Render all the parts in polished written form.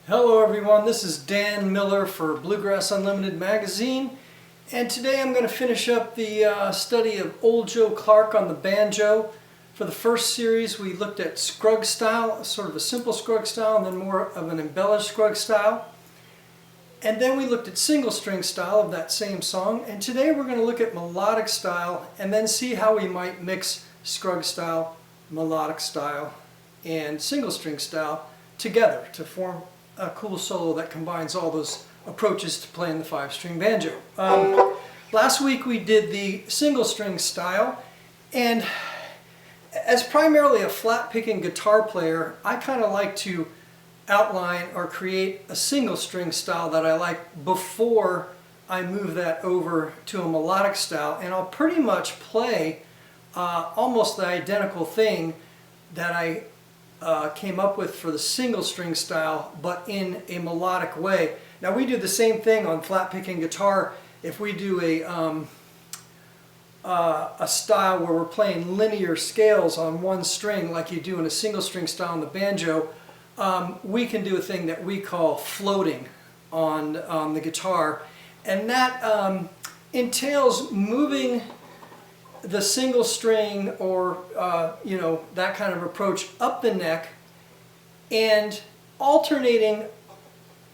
Hello everyone, this is Dan Miller for Bluegrass Unlimited magazine, and today I'm going to finish up the study of Old Joe Clark on the banjo. For the first series we looked at Scruggs style, sort of a simple Scruggs style, and then more of an embellished Scruggs style. And then we looked at single string style of that same song, and today we're going to look at melodic style and then see how we might mix Scruggs style, melodic style, and single string style together to form a cool solo that combines all those approaches to playing the 5-string banjo. Last week we did the single string style, and as primarily a flat picking guitar player, I kind of like to outline or create a single string style that I like before I move that over to a melodic style, and I'll pretty much play almost the identical thing that I came up with for the single string style, but in a melodic way. Now we do the same thing on flat picking guitar. If we do a style where we're playing linear scales on one string like you do in a single string style on the banjo, we can do a thing that we call floating on the guitar, and that entails moving the single string or that kind of approach up the neck and alternating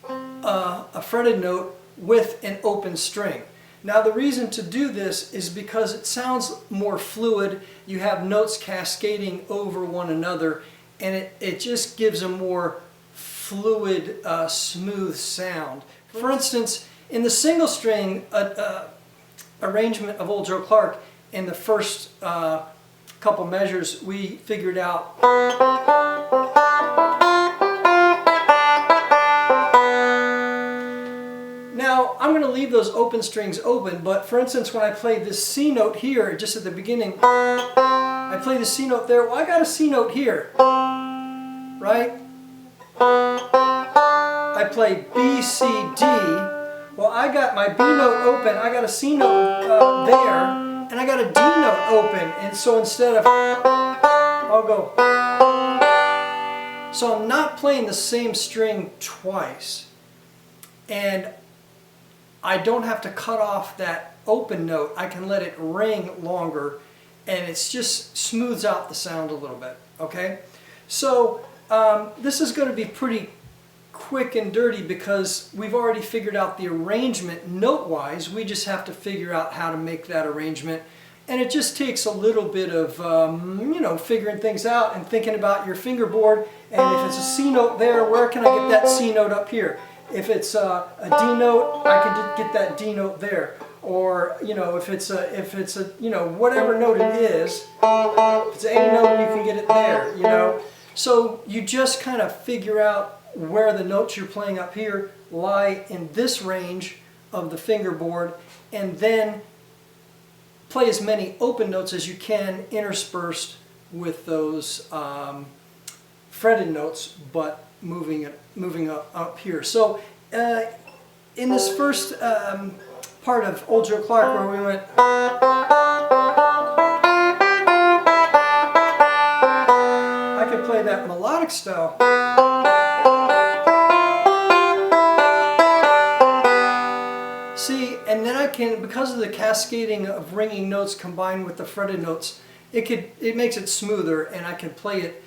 a fretted note with an open string. Now the reason to do this is because it sounds more fluid. You have notes cascading over one another, and it just gives a more fluid, smooth sound. For instance, in the single string arrangement of Old Joe Clark, in the first couple measures, we figured out now I'm going to leave those open strings open, but for instance when I played this C note here just at the beginning, I played the C note there. Well, I got a C note here, right? I played B, C, D. Well, I got my B note open, I got a C note there, and I got a D note open, and so instead of, I'll go. So I'm not playing the same string twice, and I don't have to cut off that open note. I can let it ring longer, and it's just smooths out the sound a little bit, okay? So this is going to be pretty quick and dirty because we've already figured out the arrangement note-wise. We just have to figure out how to make that arrangement, and it just takes a little bit of figuring things out and thinking about your fingerboard. And if it's a C note there, where can I get that C note up here? If it's a D note, I can get that D note there. Or if it's a whatever note it is, if it's an A note, you can get it there. So you just kind of figure out where the notes you're playing up here lie in this range of the fingerboard, and then play as many open notes as you can interspersed with those fretted notes, but moving up here. So in this first part of Old Joe Clark, where we went, I could play that melodic style. See, and then I can, because of the cascading of ringing notes combined with the fretted notes, it makes it smoother, and I can play it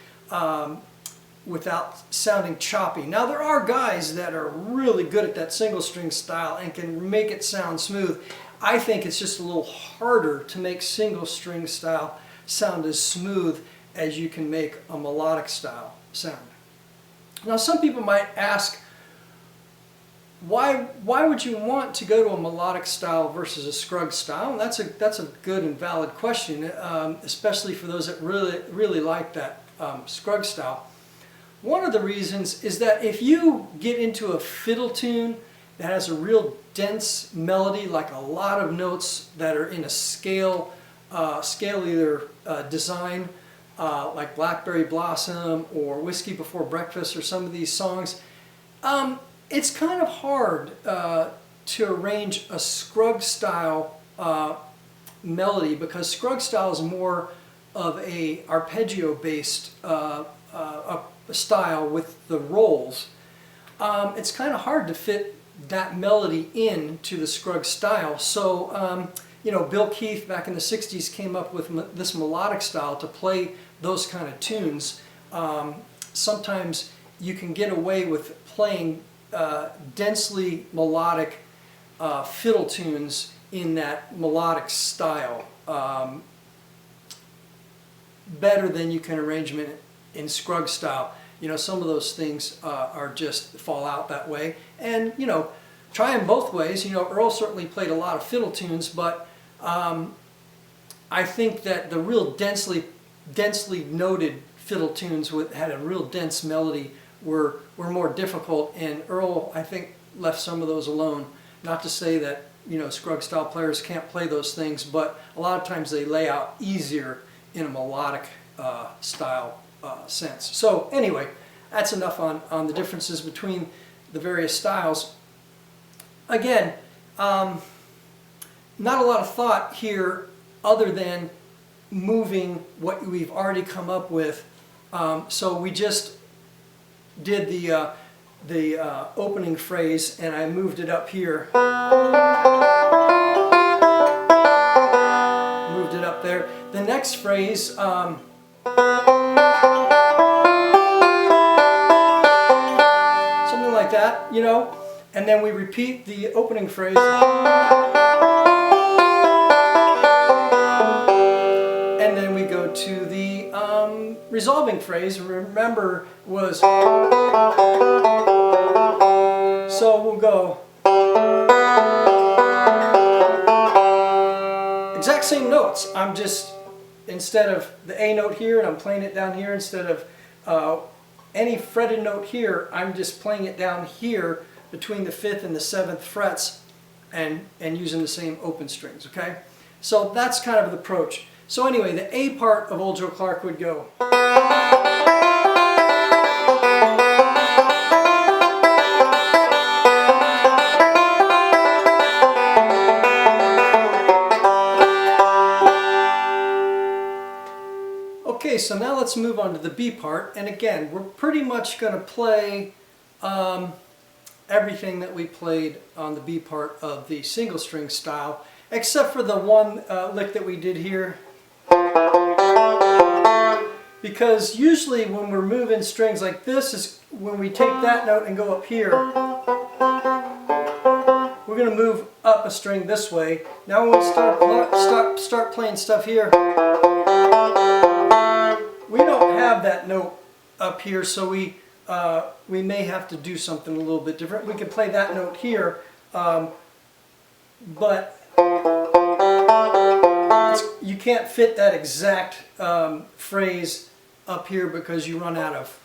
without sounding choppy. Now there are guys that are really good at that single string style and can make it sound smooth. I think it's just a little harder to make single string style sound as smooth as you can make a melodic style sound. Now some people might ask, why would you want to go to a melodic style versus a Scruggs style? And that's a good and valid question, especially for those that really like that Scruggs style. One of the reasons is that if you get into a fiddle tune that has a real dense melody, like a lot of notes that are in a scale either design, like Blackberry Blossom or Whiskey Before Breakfast or some of these songs, it's kind of hard to arrange a Scruggs style melody, because Scruggs style is more of a arpeggio based style with the rolls. it's kind of hard to fit that melody into the Scruggs style. So, you know, Bill Keith back in the 60s came up with this melodic style to play those kind of tunes. Sometimes you can get away with playing densely melodic fiddle tunes in that melodic style better than you can arrange them in Scruggs style. You know, some of those things are just fall out that way. And, you know, try them both ways. You know, Earl certainly played a lot of fiddle tunes, but I think that the real densely noted fiddle tunes had a real dense melody were more difficult, and Earl, I think, left some of those alone. Not to say that, you know, Scruggs style players can't play those things, but a lot of times they lay out easier in a melodic style sense. So anyway, that's enough on the differences between the various styles. Again, not a lot of thought here other than moving what we've already come up with. So we just did the opening phrase, and I moved it up here. Moved it up there. The next phrase, something like that, you know, and then we repeat the opening phrase. And then we go to the resolving phrase. Remember, was so we'll go exact same notes. I'm just, instead of the A note here, and I'm playing it down here, instead of any fretted note here, I'm just playing it down here between the 5th and the 7th frets, and using the same open strings. Okay, so that's kind of the approach. So anyway, the A part of Old Joe Clark would go. Okay, so now let's move on to the B part, and again, we're pretty much going to play everything that we played on the B part of the single string style, except for the one lick that we did here. Because usually when we're moving strings like this is when we take that note and go up here. We're going to move up a string this way. Now when we start playing stuff here, we don't have that note up here, so we may have to do something a little bit different. We can play that note here, but you can't fit that exact phrase up here because you run out of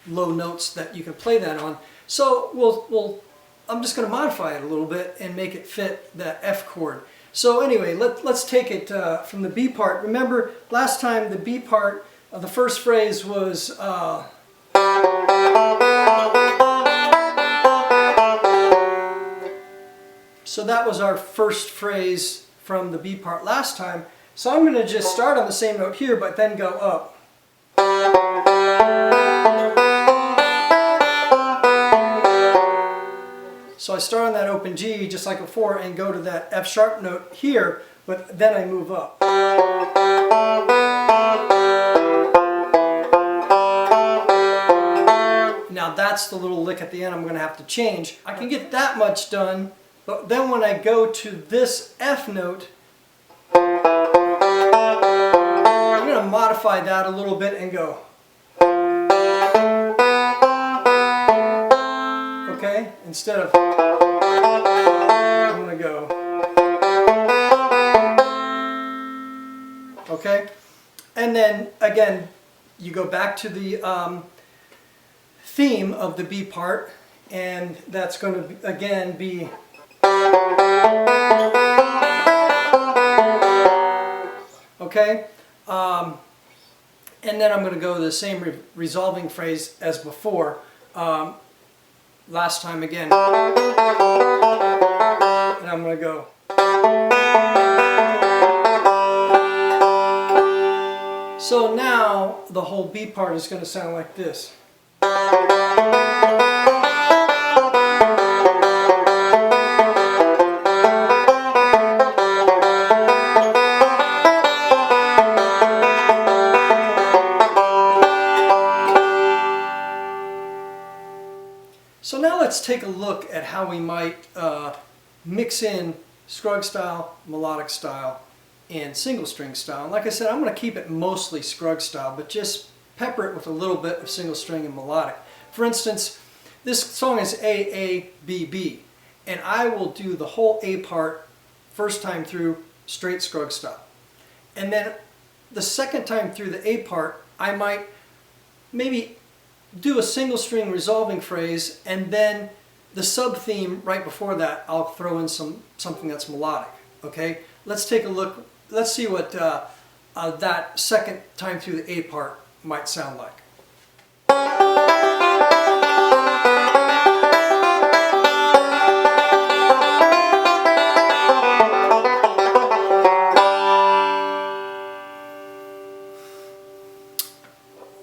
low notes that you can play that on. So I'm just going to modify it a little bit and make it fit the F chord. So anyway, let's take it from the B part. Remember last time the B part of the first phrase was so that was our first phrase from the B part last time. So I'm going to just start on the same note here, but then go up. So I start on that open G just like before and go to that F sharp note here, but then I move up. Now that's the little lick at the end I'm going to have to change. I can get that much done, but then when I go to this F note, I'm going to modify that a little bit and go. Okay? Instead of, I'm going to go. Okay? And then again, you go back to the theme of the B part, and that's going to again be okay, and then I'm going to go the same resolving phrase as before. Last time again, and I'm going to go. So now the whole B part is going to sound like this. So now let's take a look at how we might mix in Scruggs style, melodic style, and single string style. And like I said, I'm going to keep it mostly Scruggs style, but just pepper it with a little bit of single string and melodic. For instance, this song is A, A, B, B, and I will do the whole A part first time through straight Scruggs style. And then the second time through the A part, I might maybe do a single string resolving phrase, and then the sub theme right before that I'll throw in something that's melodic. Okay, let's take a look. Let's see what that second time through the A part might sound like.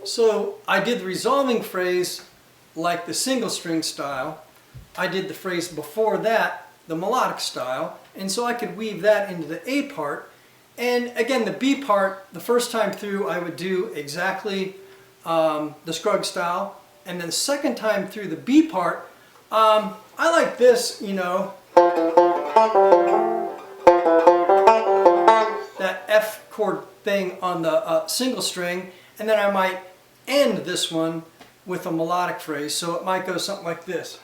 So I did the resolving phrase like the single string style. I did the phrase before that, the melodic style, and so I could weave that into the A part. And again, the B part, the first time through I would do exactly the Scruggs style, and then the second time through the B part, I like this, you know, that F chord thing on the single string, and then I might end this one with a melodic phrase, so it might go something like this.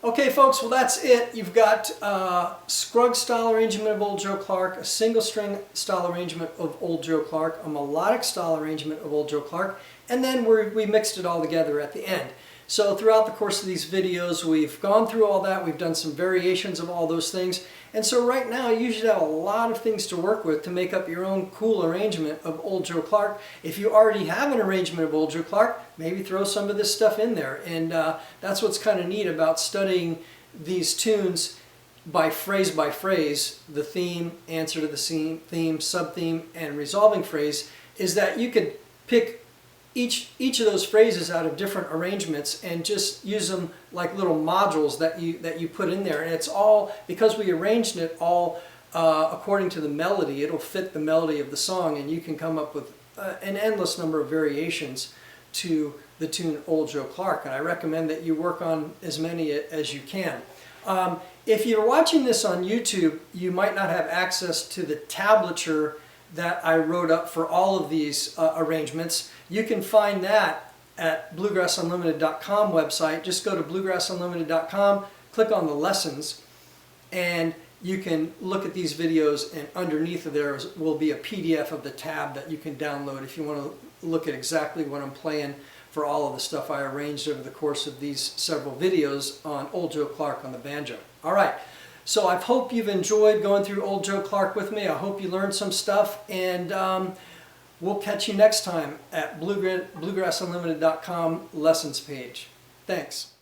Okay folks, well that's it. You've got Scruggs style arrangement of Old Joe Clark, a single string style arrangement of Old Joe Clark, a melodic style arrangement of Old Joe Clark, and then we mixed it all together at the end. So throughout the course of these videos, we've gone through all that, we've done some variations of all those things, and so right now you should have a lot of things to work with to make up your own cool arrangement of Old Joe Clark. If you already have an arrangement of Old Joe Clark, maybe throw some of this stuff in there, and that's what's kind of neat about studying these tunes by phrase, the theme, answer to the theme, sub-theme, and resolving phrase, is that you could pick each of those phrases out of different arrangements and just use them like little modules that you put in there, and it's all because we arranged it all according to the melody. It'll fit the melody of the song, and you can come up with an endless number of variations to the tune Old Joe Clark, and I recommend that you work on as many as you can. If you're watching this on YouTube, you might not have access to the tablature that I wrote up for all of these arrangements. You can find that at bluegrassunlimited.com website. Just go to bluegrassunlimited.com, click on the lessons, and you can look at these videos, and underneath of there will be a PDF of the tab that you can download if you want to look at exactly what I'm playing for all of the stuff I arranged over the course of these several videos on Old Joe Clark on the banjo. All right. So I hope you've enjoyed going through Old Joe Clark with me. I hope you learned some stuff, and we'll catch you next time at bluegrassunlimited.com lessons page. Thanks.